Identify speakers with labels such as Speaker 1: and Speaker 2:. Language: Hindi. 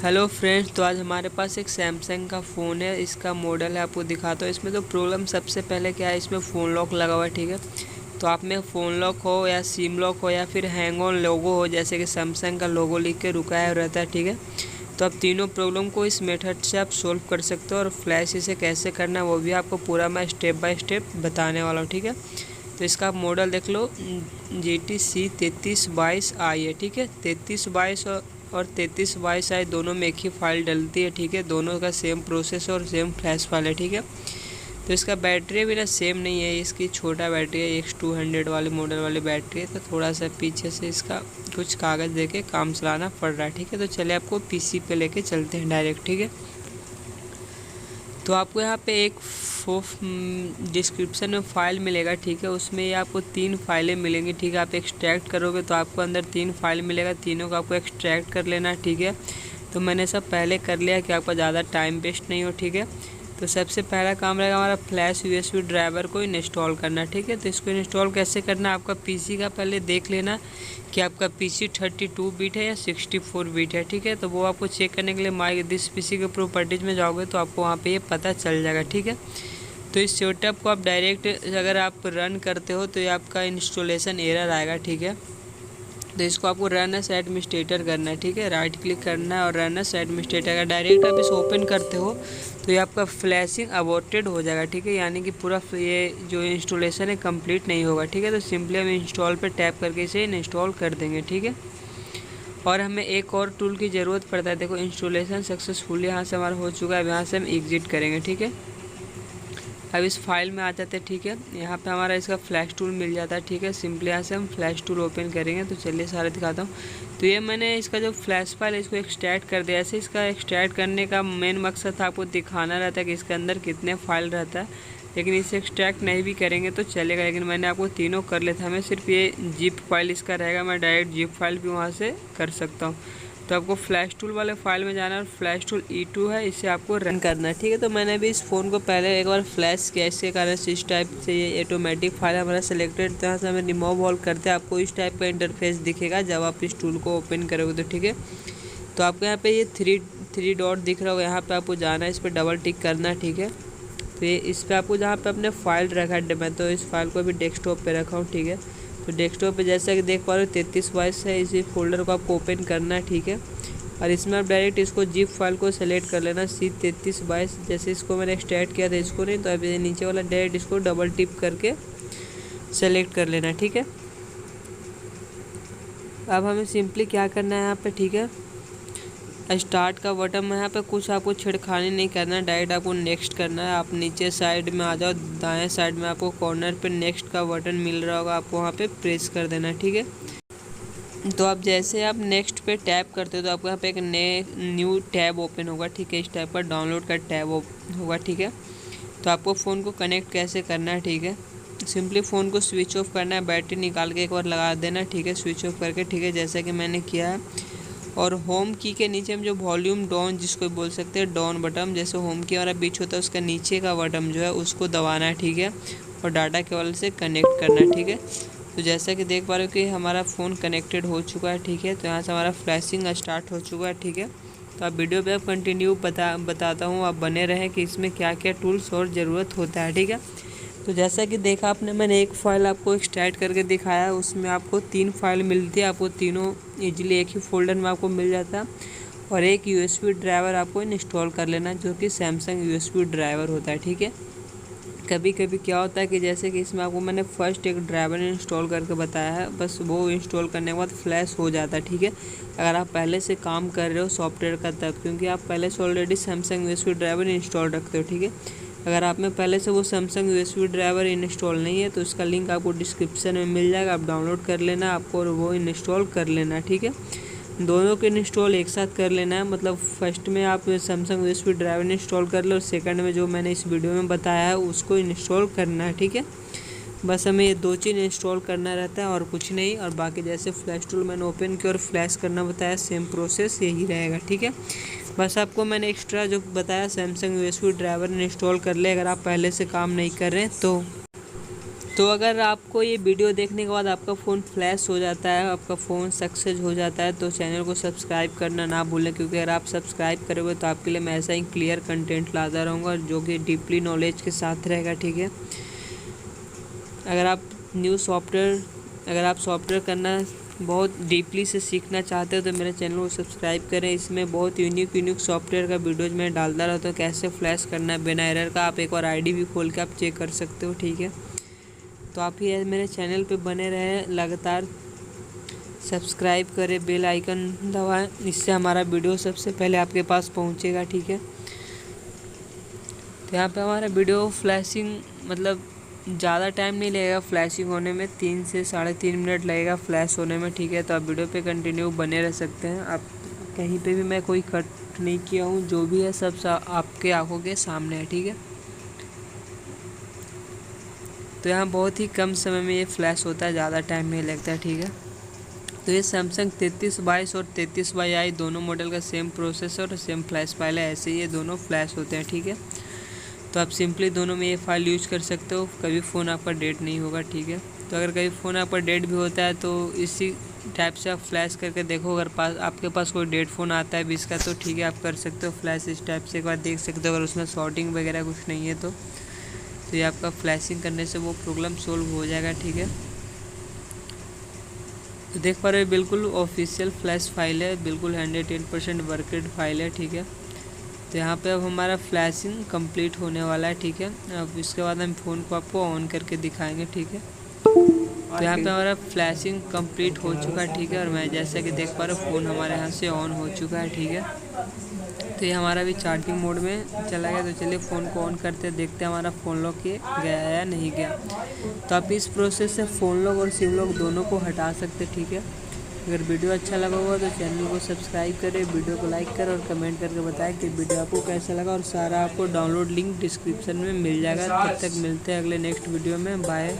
Speaker 1: हेलो फ्रेंड्स, तो आज हमारे पास एक सैमसंग का फ़ोन है। इसका मॉडल है, आपको दिखाता हूँ। इसमें तो प्रॉब्लम सबसे पहले क्या है, इसमें फ़ोन लॉक लगा हुआ है। ठीक है, तो आप में फ़ोन लॉक हो या सिम लॉक हो या फिर हैंग ऑन लोगो हो, जैसे कि सैमसंग का लोगो लिख के रुका है रहता है। ठीक है, तो आप तीनों प्रॉब्लम को इस मेथड से आप सोल्व कर सकते हो, और फ्लैश इसे कैसे करना है वो भी आपको पूरा मैं स्टेप बाय स्टेप बताने वाला हूँ। ठीक है, तो इसका आप मॉडल देख लो, GTC 3322i है। ठीक है, 3322 और 3322i दोनों में एक ही फाइल डलती है। ठीक है, दोनों का सेम प्रोसेस और सेम फ्लैश फाइल है। ठीक है, तो इसका बैटरी भी ना सेम नहीं है, इसकी छोटा बैटरी है, X200 वाली मॉडल वाली बैटरी है। तो थोड़ा सा पीछे से इसका कुछ कागज़ देके काम चलाना पड़ रहा है। ठीक है, तो चलिए आपको PC पे लेके चलते हैं डायरेक्ट। ठीक है, तो आपको यहाँ पे एक डिस्क्रिप्शन में फ़ाइल मिलेगा। ठीक है, उसमें ये आपको 3 फाइलें मिलेंगी। ठीक है, आप एक्सट्रैक्ट करोगे तो आपको अंदर 3 फाइल मिलेगा, तीनों को आपको एक्सट्रैक्ट कर लेना। ठीक है, तो मैंने सब पहले कर लिया कि आपका ज़्यादा टाइम वेस्ट नहीं हो। ठीक है, तो सबसे पहला काम रहेगा हमारा फ्लैश USB ड्राइवर को इंस्टॉल करना। ठीक है, तो इसको इंस्टॉल कैसे करना है, आपका PC का पहले देख लेना कि आपका PC 32 बिट है या 64 बिट है। ठीक है, तो वो आपको चेक करने के लिए माई दिस PC के प्रॉपर्टीज़ में जाओगे तो आपको वहाँ पे ये पता चल जाएगा। ठीक है, तो इस सेटअप को आप डायरेक्ट अगर आप रन करते हो तो ये आपका इंस्टॉलेशन एरर आएगा। ठीक है, तो इसको आपको रन एज एडमिनिस्ट्रेटर करना है। ठीक है, राइट क्लिक करना है और रन एज एडमिनिस्ट्रेटर का डायरेक्ट आप इसको ओपन करते हो तो ये आपका फ्लैशिंग अबॉर्टेड हो जाएगा। ठीक है, यानी कि पूरा ये जो इंस्टॉलेशन है कंप्लीट नहीं होगा। ठीक है, तो सिंपली हम इंस्टॉल पे टैप करके इसे इंस्टॉल कर देंगे। ठीक है, और हमें एक और टूल की ज़रूरत पड़ता है। देखो, इंस्टॉलेशन सक्सेसफुल यहाँ से हमारा हो चुका है। अब यहाँ से हम एग्जिट करेंगे। ठीक है, अब इस फाइल में आ जाते हैं। ठीक है, यहाँ पे हमारा इसका फ्लैश टूल मिल जाता है। ठीक है, सिंपली यहाँ से हम फ्लैश टूल ओपन करेंगे। तो चलिए सारे दिखाता हूँ। तो ये मैंने इसका जो फ्लैश फाइल है इसको एक्सट्रैक्ट कर दिया। ऐसे इसका एक्सट्रैक्ट करने का मेन मकसद था आपको दिखाना रहता है कि इसके अंदर कितने फाइल रहता है, लेकिन इसे एक्सट्रैक्ट नहीं भी करेंगे तो चलेगा। लेकिन मैंने आपको तीनों कर लेता, हमें सिर्फ ये जिप फाइल इसका रहेगा। मैं डायरेक्ट जिप फाइल भी वहाँ से कर सकता हूँ। तो आपको फ्लैश टूल वाले फाइल में जाना है और फ्लैश टूल E2 है, इसे आपको रन करना है। ठीक है, तो मैंने भी इस फ़ोन को पहले एक बार फ्लैश किया, इसके कारण से इस टाइप से ये ऑटोमेटिक फाइल हमारा सेलेक्टेड तो यहाँ से हमें रिमूव ऑल करते हैं। आपको इस टाइप का इंटरफेस दिखेगा जब आप इस टूल को ओपन करोगे तो। ठीक है, तो आपको यहाँ पे ये थ्री डॉट दिख रहा होगा, यहाँ पे आपको जाना है, इस पर डबल टिक करना है। ठीक है, तो ये इस पर आपको जहाँ पे अपने फाइल रखा है, मैं तो इस फाइल को भी डेस्कटॉप पे रखा हूँ। ठीक है, तो डेस्कटॉप पे जैसा कि देख पा रहे हो 3322 है, इसी फोल्डर को आपको ओपन करना है। ठीक है, और इसमें आप डायरेक्ट इसको जिप फाइल को सेलेक्ट कर लेना C3322। जैसे इसको मैंने एक्सट्रैक्ट किया था, इसको नहीं, तो अब ये नीचे वाला डायरेक्ट इसको डबल टिप करके सेलेक्ट कर लेना। ठीक है, अब हमें सिंपली क्या करना है यहाँ पे। ठीक है, स्टार्ट का बटन में यहाँ पे कुछ आपको छेड़खानी नहीं करना है, डायरेक्ट आपको नेक्स्ट करना है। आप नीचे साइड में आ जाओ, दाएं साइड में आपको कॉर्नर पे नेक्स्ट का बटन मिल रहा होगा, आपको वहाँ पे प्रेस कर देना है। ठीक है, तो आप जैसे आप नेक्स्ट पे टैप करते हो तो आपको यहाँ पे एक न्यू टैब ओपन होगा। ठीक है, इस टाइप का डाउनलोड का टैब होगा। ठीक है, तो आपको फ़ोन को कनेक्ट कैसे करना है। ठीक है, सिंपली फ़ोन को स्विच ऑफ करना है, बैटरी निकाल के एक बार लगा देना। ठीक है, स्विच ऑफ करके। ठीक है, जैसा कि मैंने किया है, और होम की के नीचे हम जो वॉल्यूम डाउन जिसको बोल सकते हैं डाउन बटन, जैसे होम की हमारा बीच होता है उसका नीचे का बटन जो है उसको दबाना है। ठीक है, और डाटा केबल से कनेक्ट करना है। ठीक है, तो जैसा कि देख पा रहे हो कि हमारा फ़ोन कनेक्टेड हो चुका है। ठीक है, तो यहाँ से हमारा फ्लैशिंग स्टार्ट हो चुका है। ठीक है, तो आप वीडियो पे आप कंटिन्यू बताता हूँ, आप बने रहें कि इसमें क्या क्या टूल्स और ज़रूरत होता है। ठीक है, तो जैसा कि देखा आपने, मैंने एक फ़ाइल आपको एक्सट्रैक्ट करके दिखाया, उसमें आपको 3 फाइल मिलती है। आपको तीनों ईजिली एक ही फोल्डर में आपको मिल जाता है, और एक USB ड्राइवर आपको इंस्टॉल कर लेना जो कि सैमसंग USB ड्राइवर होता है। ठीक है, कभी कभी क्या होता है कि जैसे कि इसमें आपको मैंने फर्स्ट एक ड्राइवर इंस्टॉल करके बताया है, बस वो इंस्टॉल करने के बाद फ्लैश हो जाता है। ठीक है, अगर आप पहले से काम कर रहे हो सॉफ्टवेयर का तब, क्योंकि आप पहले से already Samsung USB driver install रखते हो। ठीक है, अगर आप में पहले से वो सैमसंग USB ड्राइवर इंस्टॉल नहीं है तो इसका लिंक आपको डिस्क्रिप्शन में मिल जाएगा, आप डाउनलोड कर लेना आपको और वो इंस्टॉल कर लेना। ठीक है, दोनों के इंस्टॉल एक साथ कर लेना है, मतलब फर्स्ट में आप सैमसंग USB ड्राइवर इंस्टॉल कर लो और सेकंड में जो मैंने इस वीडियो में बताया है उसको इंस्टॉल करना है। ठीक है, बस हमें ये 2 चीज़ इंस्टॉल करना रहता है और कुछ नहीं। और बाकी जैसे फ्लैश टूल मैंने ओपन किया और फ्लैश करना बताया, सेम प्रोसेस यही रहेगा। ठीक है, बस आपको मैंने एक्स्ट्रा जो बताया सैमसंग USB ड्राइवर इंस्टॉल कर ले अगर आप पहले से काम नहीं कर रहे हैं तो। तो अगर आपको ये वीडियो देखने के बाद आपका फ़ोन फ्लैश हो जाता है, आपका फ़ोन सक्सेस हो जाता है, तो चैनल को सब्सक्राइब करना ना भूलें, क्योंकि अगर आप सब्सक्राइब करोगे तो आपके लिए मैं ऐसा ही क्लियर कंटेंट लाता रहूँगा जो कि डीपली नॉलेज के साथ रहेगा, ठीक है। अगर आप सॉफ्टवेयर करना बहुत डीपली से सीखना चाहते हो तो मेरे चैनल को सब्सक्राइब करें। इसमें बहुत यूनिक सॉफ्टवेयर का वीडियोज मैं डालता रहता हूँ, कैसे फ्लैश करना है बिना एरर का। आप एक बार आईडी भी खोल के आप चेक कर सकते हो, ठीक है। तो आप ही मेरे चैनल पे बने रहें, लगातार सब्सक्राइब करें, बेल आइकन दबाएं, इससे हमारा वीडियो सबसे पहले आपके पास पहुंचेगा, ठीक है। तो यहाँ पे हमारा वीडियो फ्लैशिंग मतलब ज़्यादा टाइम नहीं लगेगा फ्लैशिंग होने में, 3 से 3.5 मिनट लगेगा फ्लैश होने में, ठीक है। तो आप वीडियो पे कंटिन्यू बने रह सकते हैं। आप कहीं पे भी मैं कोई कट नहीं किया हूँ, जो भी है सब आपके आंखों के सामने है, ठीक है। तो यहाँ बहुत ही कम समय में ये फ्लैश होता है, ज़्यादा टाइम नहीं लगता है, ठीक है। तो ये सैमसंग 3322 और 3322i दोनों मॉडल का सेम प्रोसेसर और सेम फ्लैश फाइल है, ऐसे ही ये दोनों फ्लैश होते हैं, ठीक है। तो आप सिंपली दोनों में ये फाइल यूज कर सकते हो, कभी फ़ोन आपका डेड नहीं होगा, ठीक है। तो अगर कभी फ़ोन आपका डेड भी होता है तो इसी टाइप से आप फ्लैश करके देखो, अगर आपके पास कोई डेड फ़ोन आता है 20 का तो ठीक है, आप कर सकते हो फ्लैश इस टाइप से, एक बार देख सकते हो। अगर उसमें शॉर्टिंग वगैरह कुछ नहीं है तो ये आपका फ्लैशिंग करने से वो प्रॉब्लम सोल्व हो जाएगा, ठीक है। तो देख पा रहे हो बिल्कुल ऑफिशियल फ्लैश फाइल है, बिल्कुल 110% वर्केड फाइल है, ठीक है। तो यहाँ पे अब हमारा फ्लैशिंग कंप्लीट होने वाला है, ठीक है। अब इसके बाद हम फ़ोन को आपको ऑन करके दिखाएंगे, ठीक है। तो यहाँ पे हमारा फ्लैशिंग कंप्लीट हो चुका है, ठीक है। और मैं जैसा कि देख पा रहा हूँ फ़ोन हमारे यहाँ से ऑन हो चुका है, ठीक है। तो ये हमारा भी चार्जिंग मोड में चला गया। तो चलिए फ़ोन को ऑन करते देखते हैं हमारा फ़ोन लॉक गया या नहीं गया। तो आप इस प्रोसेस से फ़ोन लॉक और सिम लॉक दोनों को हटा सकते, ठीक है। अगर वीडियो अच्छा लगा होगा तो चैनल को सब्सक्राइब करें, वीडियो को लाइक करें और कमेंट करके बताएं कि वीडियो आपको कैसा लगा। और सारा आपको डाउनलोड लिंक डिस्क्रिप्शन में मिल जाएगा। तब तक मिलते हैं अगले नेक्स्ट वीडियो में। बाय।